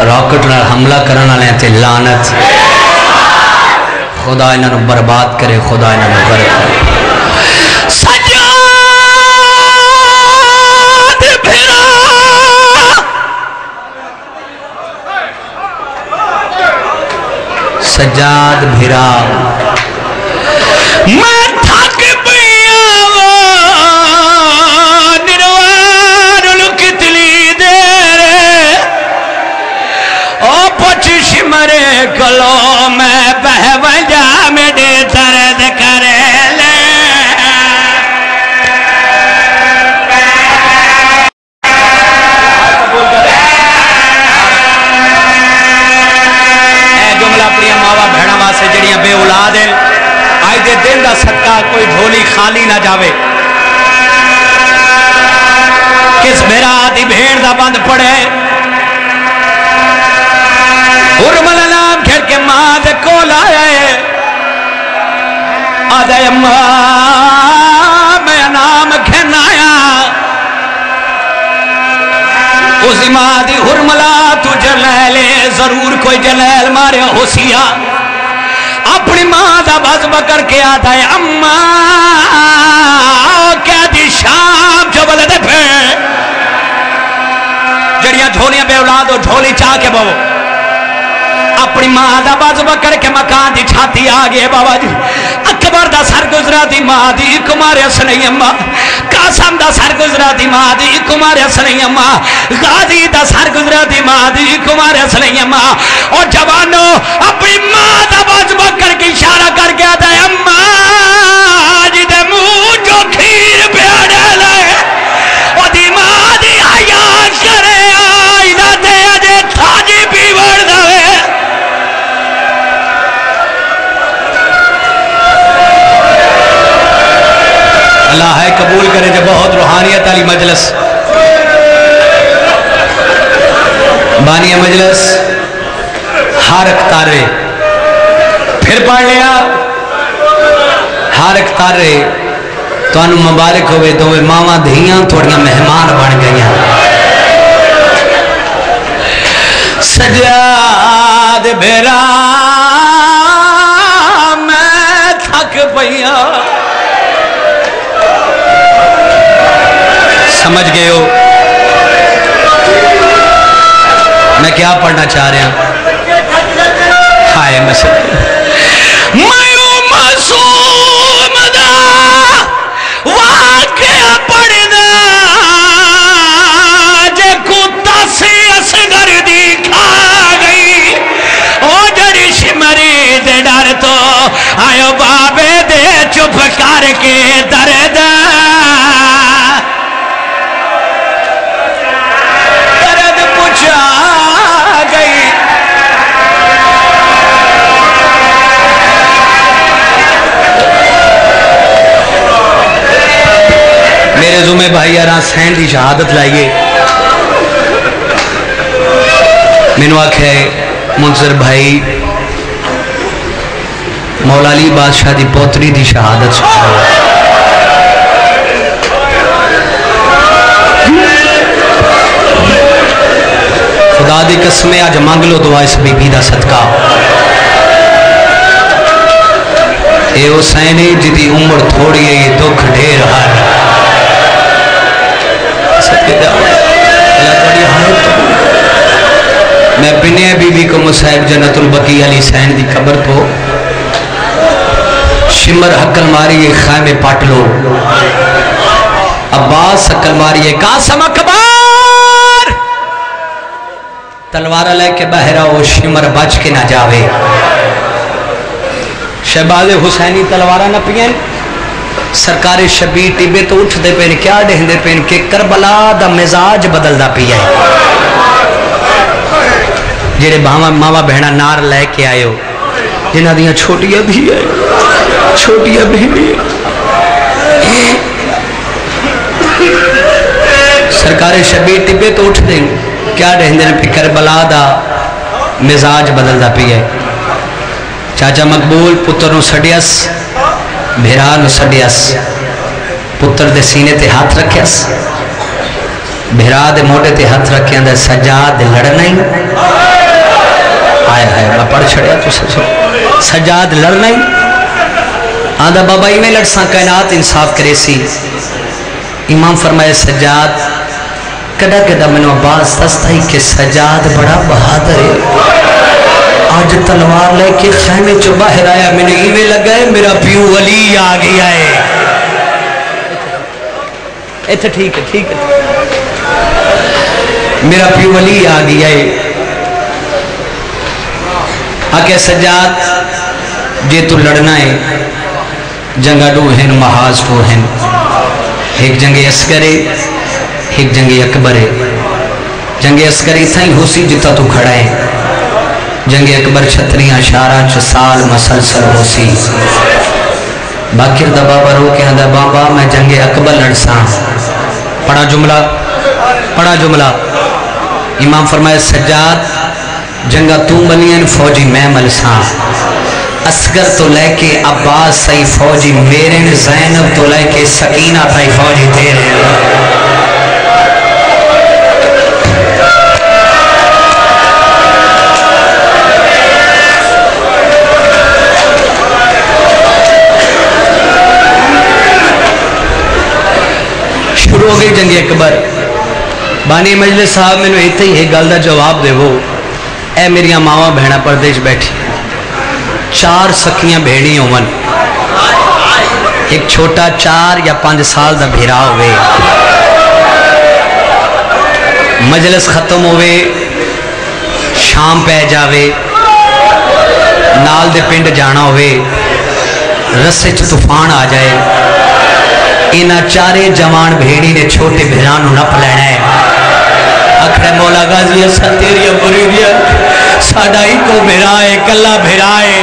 [SPEAKER 3] راکٹ نال حملہ کرنا لیں تے لعنت خدا انہوں برباد کرے خدا انہوں غرق کرے سجاد بھرا سجاد بھرا میں تھک مرے کلو میں بہ وجا میرے درد کرے لے اے جملہ اپنی ماوا بھیڑا واسے جڑیاں بے اولاد نہ جاوے کس بھیرا دی بھیڑ دا بند پڑے ہرملا نام کھڑ کے ماں دے کول آیا ہے آ جائے اماں میں نام کھن آیا اسی ماں دی ہرملا تو جلیلے ضرور کوئی جلیل مارے ہو سیا اپنی ماں دا بز بکر کے آتا ہے اماں کیا دی شام جو بلدے پھر جڑیاں جھولیاں بے اولاد ہو جھولی چاہ کے بہو اپنی ماں دا باز بکر کے مکان دی چھاتی آگئے بابا جی اکبر دا سر گزرا دی ماں دی کمارے سنئی اماں قاسم دا سر گزرا دی ماں دی کمارے سنئی اماں غازی دا سر گزرا دی ماں دی کمارے سنئی اماں اور جوانوں اپنی ماں دا باز بکر کی اشارہ کر کے آتا ہے اماں جی دے منہ جو کھیر پیاڑے لائے اور دی ماں دی حیات کرے آئی دا دے اجے تھاجی پیوڑ دوے اللہ ہے قبول کرے جو بہت روحانیت علی مجلس بانی مجلس ہارک تارے پھر پڑھ لیا ہارک تارے تو انو مبارک ہوئے دوے ماما دھیاں تھوڑیاں مہمان بن گئیاں سجاد بھیرا میں تھک پئیاں سمجھ گئے ہو میں کیا پڑھنا چاہ رہا ہوں ہائے میں معصوم دا واقعہ پڑھنا جے کتا سے اصغر دی کھا گئی او جڑی شمری دے ڈر تو آئو بابے دے چپ کر کے درد میرے زمے بھائی آرہاں سین دی شہادت لائیے مینو آکھے منظر بھائی مولا علی بادشاہ دی پوتری دی شہادت سکھاؤ خدا دی قسمیں آج مانگ لو دعا اس بی بی دا صدقہ اے حسینی جدی عمر تھوڑی ہے یہ دکھ ڈھیر ہر میں بنیہ بی بی کو مصحب جنت البقیع علی سین دی قبر کو شمر حقل ماری ایک خیمے پاٹ لو عباس حقل ماری ایک قاسم اکبر تلوارہ لے کے بہرہ وہ شمر بچ کے نہ جاوے شہباز حسینی تلوارہ نہ پین سرکار شبیر ٹیبے تو اٹھ دے پین کیا ڈہن دے پین کہ کربلا دا مزاج بدل دا پی ہے جیڑے ماما بہنہ نار لے کے آئے ہو جنہ دیاں چھوٹیاں بھی آئے چھوٹیاں بھی سرکار شبیر ٹیبے تو اٹھ دے کیا ڈہن دے پی کربلا دا مزاج بدل دا پی ہے چاچا مقبول پتر نو سڑیس بھیرا نو سڑیس پتر دے سینے تے ہاتھ رکھیس بھیرا دے موٹے تے ہاتھ رکھیں دے سجاد دے لڑنا ہی آئے آئے میں پڑھ چھڑیا تو سجاد لڑنا ہی آدھا بابا ہی میں لڑساں کائنات انصاف کرے سی امام فرمائے سجاد کڑا کڑا میں نو عباس دستا ہی کہ سجاد بڑا بہادر ہے آج تلوار لے کے خیمے چو باہر آیا میں نے ایوے لگائے میرا پیو ولی آگیا ہے ایتھا ٹھیک ہے ٹھیک ہے میرا پیو ولی آگیا ہے آکے سجاد جے تو لڑنا ہے جنگا دو ہیں محاذ تو ہیں ایک جنگ اسکرے ایک جنگ اکبر ہے جنگ اسکری تھائیں ہو سی جتا تو کھڑا ہے جنگ اکبر چھتریاں شارہ چھ سال مسلسل ہو سی باقر دا بابا رو کے آدھا بابا میں جنگ اکبر لڑساں. پڑھا جملہ امام فرمائے سجاد جنگا تو ملین فوجی میں ملساں. اصغر تو لے کے عباس صحیح فوجی میرے نے، زینب تو لے کے سکینہ تھا فوجی تیرے. شروع ہو گئی جنگ اکبر. بانی مجلس صاحب میں نے ایتے ہی ایک گل دا جواب دے وہ اے میری ماواں بہنا پردیش بیٹھی 4 سکیاں بھیڑی ہومن، ایک چھوٹا 4 یا 5 سال دا بھیرا ہوئے. مجلس ختم ہوئے، شام پہ جاوے، نال دے پنڈ جانا ہوئے، رسے چ طوفان آ جائے، اینا 4 جوان بھیڑی نے چھوٹے بھیرانو نپ لینا ہے. اکھڑے مولا غازی اسا تیری مریدیا ساڑا ہی کو بھیرائے کلا بھیرائے.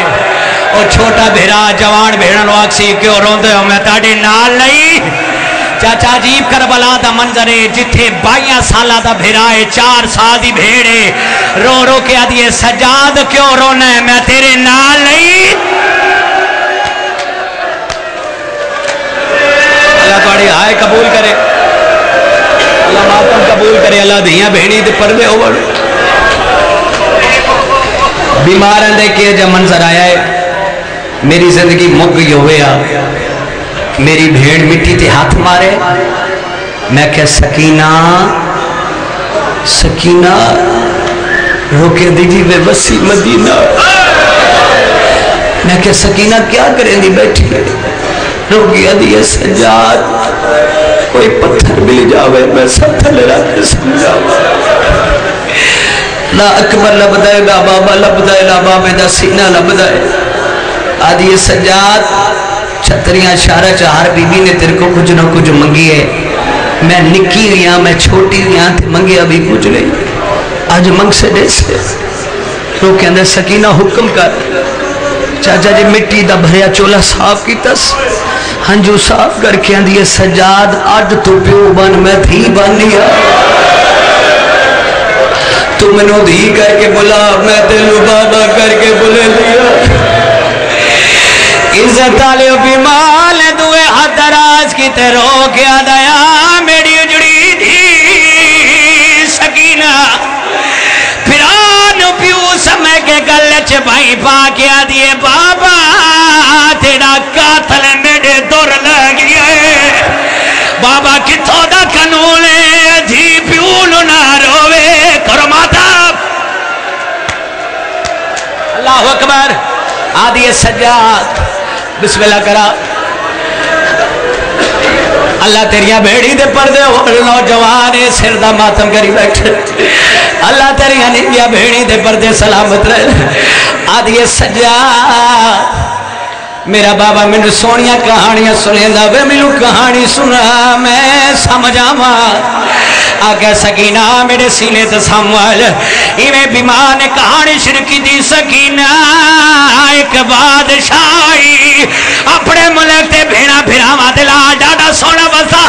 [SPEAKER 3] اور چھوٹا بھیرا جوان بھیڑن واکسی کیوں روندے ہو میں تاڑی نال نہیں. چاچا عجیب کربلا دا منظرے جتھے 22 سالہ دا بھیرائے 4 سال دی بھیڑے رو رو کے آدھیے سجاد کیوں رونے میں تیرے نال نہیں. اللہ توڑی آئے قبول کرے، اللہ ماتم قبول کرے، اللہ دھیاں بہنی دے پردے ہو بڑھ. بیمار اندے کیا جب منظر آیا ہے میری زندگی مک گئی ہوئے میری بھیڑ مٹی تے ہاتھ مارے. میں کہ سکینہ روکے دیجی بے بسی مدینہ. میں کہ سکینہ کیا کریں دی بیٹھی روکیا دیئے سجاد کوئی پتھر مل جاوے میں سب تھلے رکھے سمجھاوے. لا اکبر لبدائے لا بابا لبدائے لا بابا دا سینہ لبدائے. آدھی سجاد چھتریاں شارہ چہار بی بی نے تیرے کو کچھ نہ کچھ منگی ہے. میں نکی ہویا میں چھوٹی ہویا تھے منگی ابھی کچھ نہیں. آج منگ سے دے سے رو کے اندر سکینہ حکم کر. چاچا جی مٹی دا بھریا چولا صاف کی تس ہنجو صاف کر کے اندھیے سجاد آج تو پیو بن میں تھی بن لیا. تو منو دھی کر کے بلا میں دلو بابا کر کے بلے لیا. عزت آلے بیمال دوئے حد دراز کی تیرو کیا دیا میری اجڑی تھی سکینہ. پھران پیو سمے کے گلچ بھائی پا کیا دیئے بابا تیرا قاتل میرے دور لگیا ہے. بابا کتھو دا کنولے دھی پیولو نہ روے کرو ماتا. اللہ اکبر. آدھی سجاد بسم اللہ کرا. اللہ تیریاں بھیڑی دے پردے ہو نوجوانے سر دا ماتم کری بیٹھے. اللہ تیریاں نیا بھیڑی دے پردے سلامت رہے. آدھی سجاد میرا بابا میں نے سونیاں کہانیاں سنے دا وے ملو کہانی سنا میں سمجھا ماں. آگے سکینہ میرے سینے تے ساموال ایویں بیمار نے کہانی شرکی دی. سکینہ ایک بادشاہی اپنے ملک تے بھیڑا بھیراما دلا ڈاڈا سونا بسا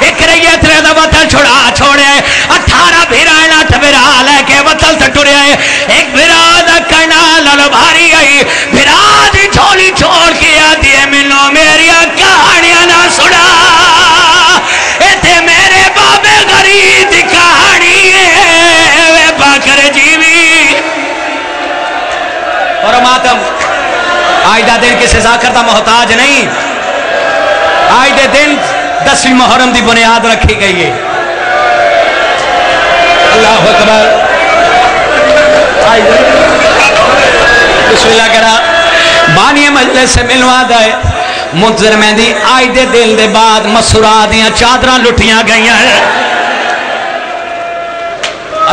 [SPEAKER 3] ایک ریت رہ دا وطن چھوڑا چھوڑے 18 بھیرا نات بھیرا لے کے وطن سے ٹورے. ایک بھیرا دا کرنا لالو بھاری آئی بھیرا دی چھولی چھوڑ کے آدھی ہے ملو میری کہانیاں نہ سنا. ایتے میرے بابے غریب دی کہانی ہے وے باکر جیوی. اور ماتم آج دا دن کسی ذاکر دا محتاج نہیں. آج دے دن 10ویں محرم دی بنیاد رکھی گئی ہے. اللہ اکبر. بسم اللہ کرا. بانی مجلس سے ملوا دائے منتظر میں دی آج دے دل دے بعد مسورہ دیاں چادران لٹیاں گئیاں ہیں.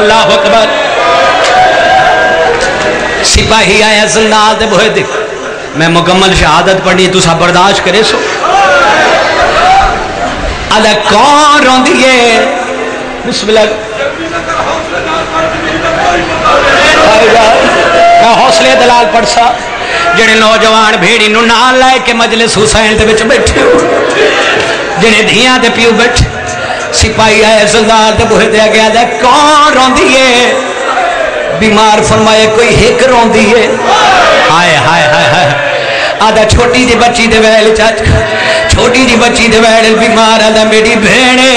[SPEAKER 3] اللہ اکبر. سپاہی آیا زنداد دے بہت دیکھ میں مکمل شہادت پڑھنی تو سا برداشت کرے سو. اللہ کون رون دیئے بسم اللہ میں حوصلے دلال پڑھ سا جڑے نوجوان بھیڑی نو نال لائے کے مجلس حسین دے وچ بیٹھے ہو جڑے دھیاں دے پیو بیٹھے سپاہی آئے زلزال تے بوہے دے گیا دے کون روندی ہے بیمار فرمائے کوئی ہک روندی ہے ہائے ہائے ہائے ہائے آدھا چھوٹی جی بچی دے ویل چاچ چھوٹی جی بچی دے ویل بیمار آدھا میری بھیڑے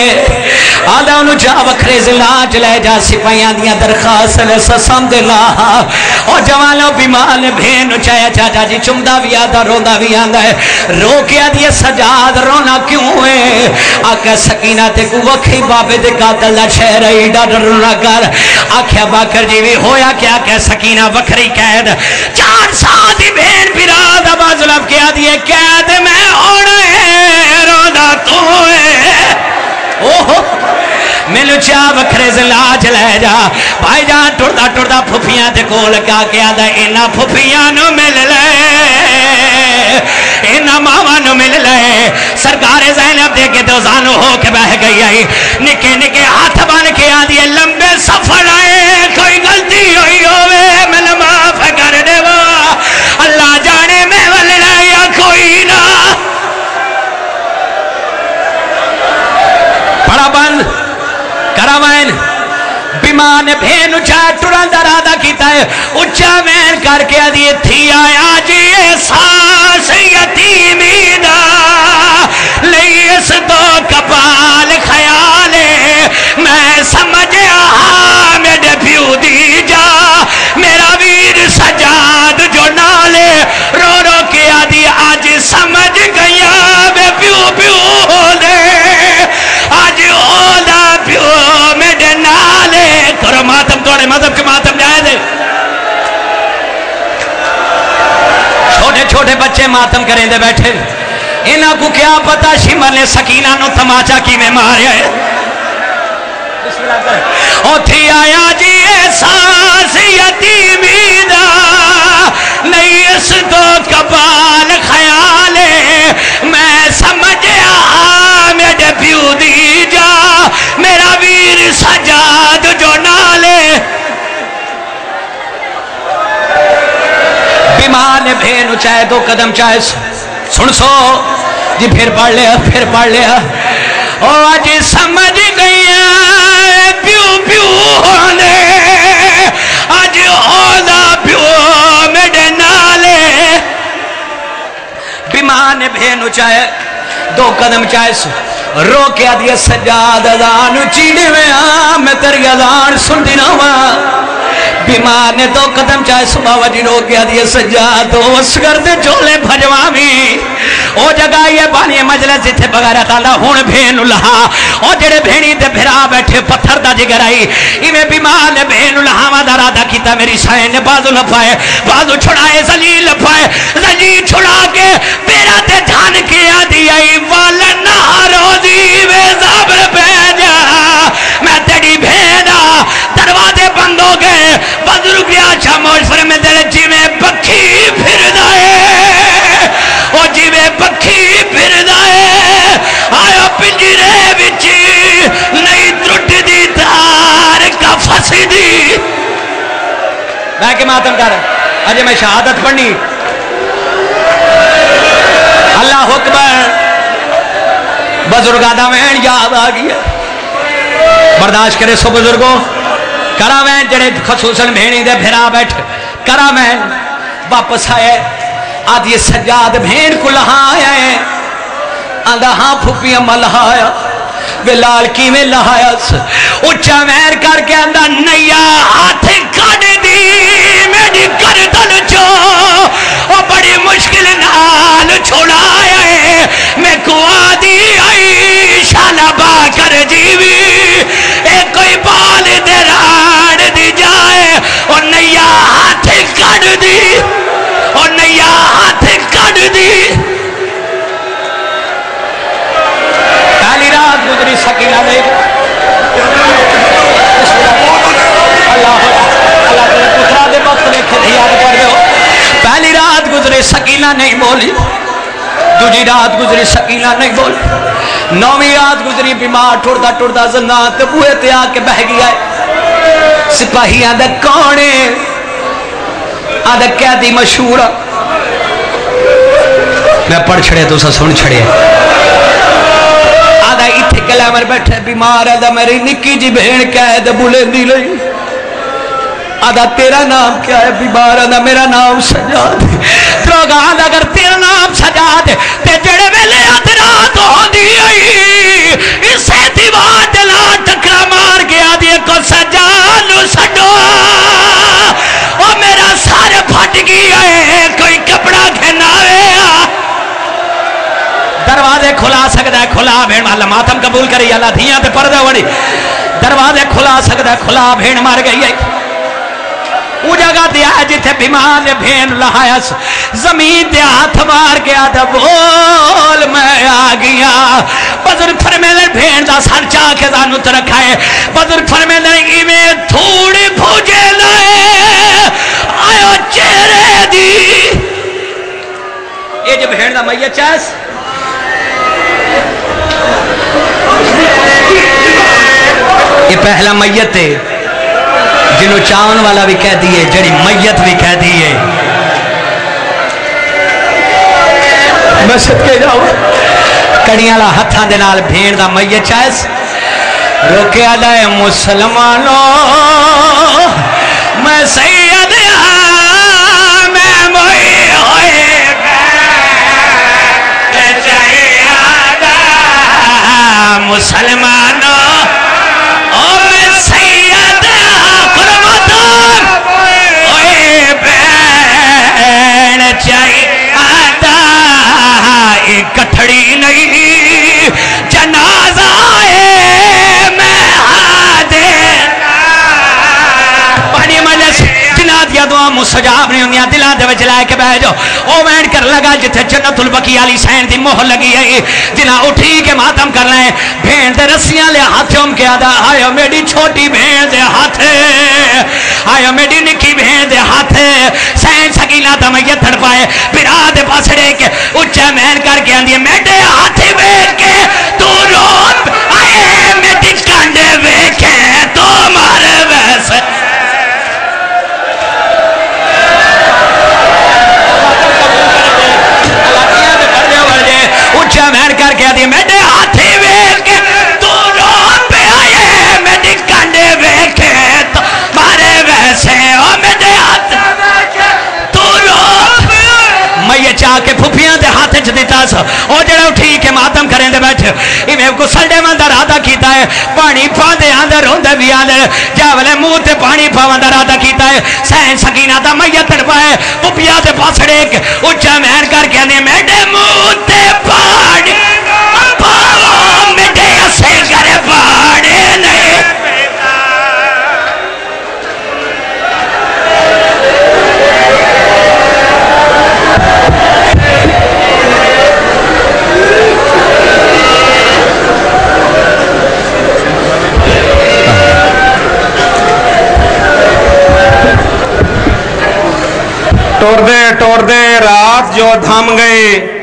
[SPEAKER 3] آدھا انہوں جا وکھرے زلاج لے جا سپاہیاں دیاں درخواست لے سسم دے لا اور جوانوں بیمار بھین چاہے چاچا جی چمدہ بھی آدھا روندہ بھی آدھا ہے رو کیا دیئے سجاد رونا کیوں ہے آکھا سکینہ تے کو وکھی بابے دے قاتل دا چھے رہی ڈاڈر رونا کر آکھا باکر جی بھی ہویا کیا کہ سکینہ وکھری قید 4 سال دی بھین براد آباز لب کیا دیئے قید میں ہونے روندہ تو ہے اوہ ملو چاہ وکھرے زلاج لے جا بھائی جان ٹردہ ٹردہ پھپیاں تے کول کیا کیا دا اینا پھپیاں نو مل لے اینا ماما نو مل لے سرکار زینب دے کے دوزانو ہو کے بہ گئی آئی نکے نکے ہاتھ بان کے آدھئے لمبے سفر آئے کوئی غلطی ہوئی ہوئے میں معاف کر دے وہ اللہ جانے میں ولنا یا کوئی نہ پڑا بند کراوین بیمان بھین اچھا ٹران درادہ کیتا ہے اچھا وین کر کے دیئے تھی آیا جی احساس یتیمی دا لیس تو کپال خیالے میں سمجھا میرے پیو دی جا میرا ویر سجاد جو نالے رو رو کے آدھی آج سمجھ گیا میں پیو پیو دے آج اولا پیو میرے نالے کرو ماتم توڑے مذہب کے ماتم جائے دے چھوٹے چھوٹے بچے ماتم کریں دے بیٹھے انہاں کو کیا پتا شمر نے سکینہ نو تماچا کی میں ماریا ہے او تھی آیا جی احساس یتیمی دا نہیں اس تو کبال خیالے میں سمجھا میرے پیو دی جا میرا ویر سجاد جو نالے بیمان بھین چاہے 2 قدم چاہے سن سو جی پھر پڑھ لیا او آج سمجھ گیا پیو پیو ہونے آج اولا پیو میرے نالے بیمان بھین چاہے 2 قدم چاہے سو رو کے آدھیا سجاد ادان چیڑے میں میں تری ادان سن دینا ہوا بیمار نے 2 قدم چاہے صبح وجی رو کے آدھیا سجاد اسگر دے جولے بھجوامی او جگہ یہ بانی مجلس جتھے بغیر خاندہ ہون بھین اللہ او جڑے بھینی دے بھرا بیٹھے پتھر دا جگر آئی ایمیں بیمار نے بھین اللہ وادہ رادا کیتا میری شاہین نے بازو لپائے بازو چھڑائے زلیل لپائے زلیل چھڑا کے پیرا تے دھان کے آدھی آئی والنا روزی میں زابر بھیجا میں تیری بھیدا دروازے بند ہو گئے بزرگ یا چاموش پر میں دل جی میں بکھی پھر دائے او جی میں بکھی پھر دائے آیا پنجرے بچی نہیں ترٹ دی تار کا پھنسی دی میں کہ ماتم کر اجے میں شہادت پڑھنی اللہ اکبر بزرگادہ میں یاد آگئی ہے برداشت کرے سو بزرگوں کرامین جڑے خصوصاً بھینی دے بھرا بیٹھ کرامین واپس آئے آدھی سجاد بھین کو لہا آئے آدھا ہاں پھوپی امہ لہا آیا بلال کی میں لہا آیا اچھا مہر کر کے آدھا نیا ہاتھ کڑ دی میری گردن چو اور بڑی مشکل نال چھوڑا آئے میں کو آدھی آئی شالہ با کر جیوی ایک کوئی بال دے راڑ دی جائے اور نیا ہاتھ کڑ دی اور نیا ہاتھ کڑ دی پہلی رات گزری سکینہ دے اللہ تیرے پترہ دے وقت لکھے تھی یاد کر دو پہلی رات گزری سکینہ نہیں بولی دوجی رات گزری سکینہ نہیں بولی 9ویں رات گزری بیمار ٹھوڑتا زندان تے بوئے تے آ کے بہ گیا ہے سپاہیاں دے کونے آدھا قیدی مشہور میں پڑھ چھڑے تو سن چھڑے آدھا اتھے گلیمر بیٹھے بیمار آدھا میری نکی جی بہن قید بولے دی لئی آدھا تیرا نام کیا ہے بیمار آدھا میرا نام سجاد دروگا آدھا اگر تیرا نام سجاد تے جڑے ویلے ادرات ہوندی آئی اسے دیوار دلا ٹکرا مار گیا دیے کو سجانو سڈو او میرا سارے پھٹ گیا ہے کوئی کپڑا گھناوے دروازے کھلا سکتا ہے کھلا بھین والا ماتم قبول کری اللہ دھیاں تے پردہ وڑی دروازے کھلا سکتا ہے کھلا بھین مار گئی ہے وہ جگہ دیا ہے جتھے بیمار نے بھین لہایا زمین دے ہاتھ مار گیا دا بول میں آ گیا بزرگ فرمیدے بھین دا سر چاہ کے دانو ترکھا ہے بزرگ فرمیدے میں تھوڑی بھوجے لائے آئیو چہرے دی یہ جو بھین دا میت چاہس یہ پہلا میت ہے جنہوں چاون والا بھی کہہ دیئے جڑی میت بھی کہہ دیئے میں صدقے جاؤں کڑیاں لا ہتھاں دے نال بھین دا میت چاہس روکے آدھائے مسلمانوں میں سید میں موئی ہوئے چاہے آدھا مسلمانوں کٹھڑی نہیں جنازہ ہے میں حاضر پانی مجلس جنہ دیا دعا مستجاب نہیں ہوں دلہ دے وچ لائے کے بہ جاؤ او وین کر لگا جتھے جنت البقیع علی سین دی مہر لگی ہے جنہ اٹھی کے ماتم کر رہے ہیں بھین دے رسیاں لے ہاتھوں کے آدھا آیا میری چھوٹی بھین دے ہاتھ آیا میری نکی بھین دے ہاتھ سین سکینہ دا میت تھڑ پائے برا دے پاسڑے کے اچھا مہن کر کے آندھی میڈے ہاتھی بیٹھ کے تو روپ آئے میڈی کانڈے بیکھے تو مارے ویسے اچھا مہن کر کے آندھی میڈے ہاتھی بیٹھ کے تو روپ آئے میڈی کانڈے بیکھے تو مارے ویسے او میڈے ہاتھ تو روپ میں چاہ کے پھوپیاں دے ہاتھ چھ دیتا سا او جڑا اٹھی کے ماتم کریں دے بیٹھ میں کو سلڈے مندر آدھا کیتا ہے پانی پا دے آندر ہوندے بھی آندر جاولے منہ تے پانی پا اندر آدھا کیتا ہے سین سکینہ دا میت تڑپائے پھوپیاں دے پاسڑے اچھا مہن کر کے آنے میڈے منہ تے پانی پاو میڈے اسے کرے پاڑے نہیں
[SPEAKER 1] ٹور دے رات جو دھم گئی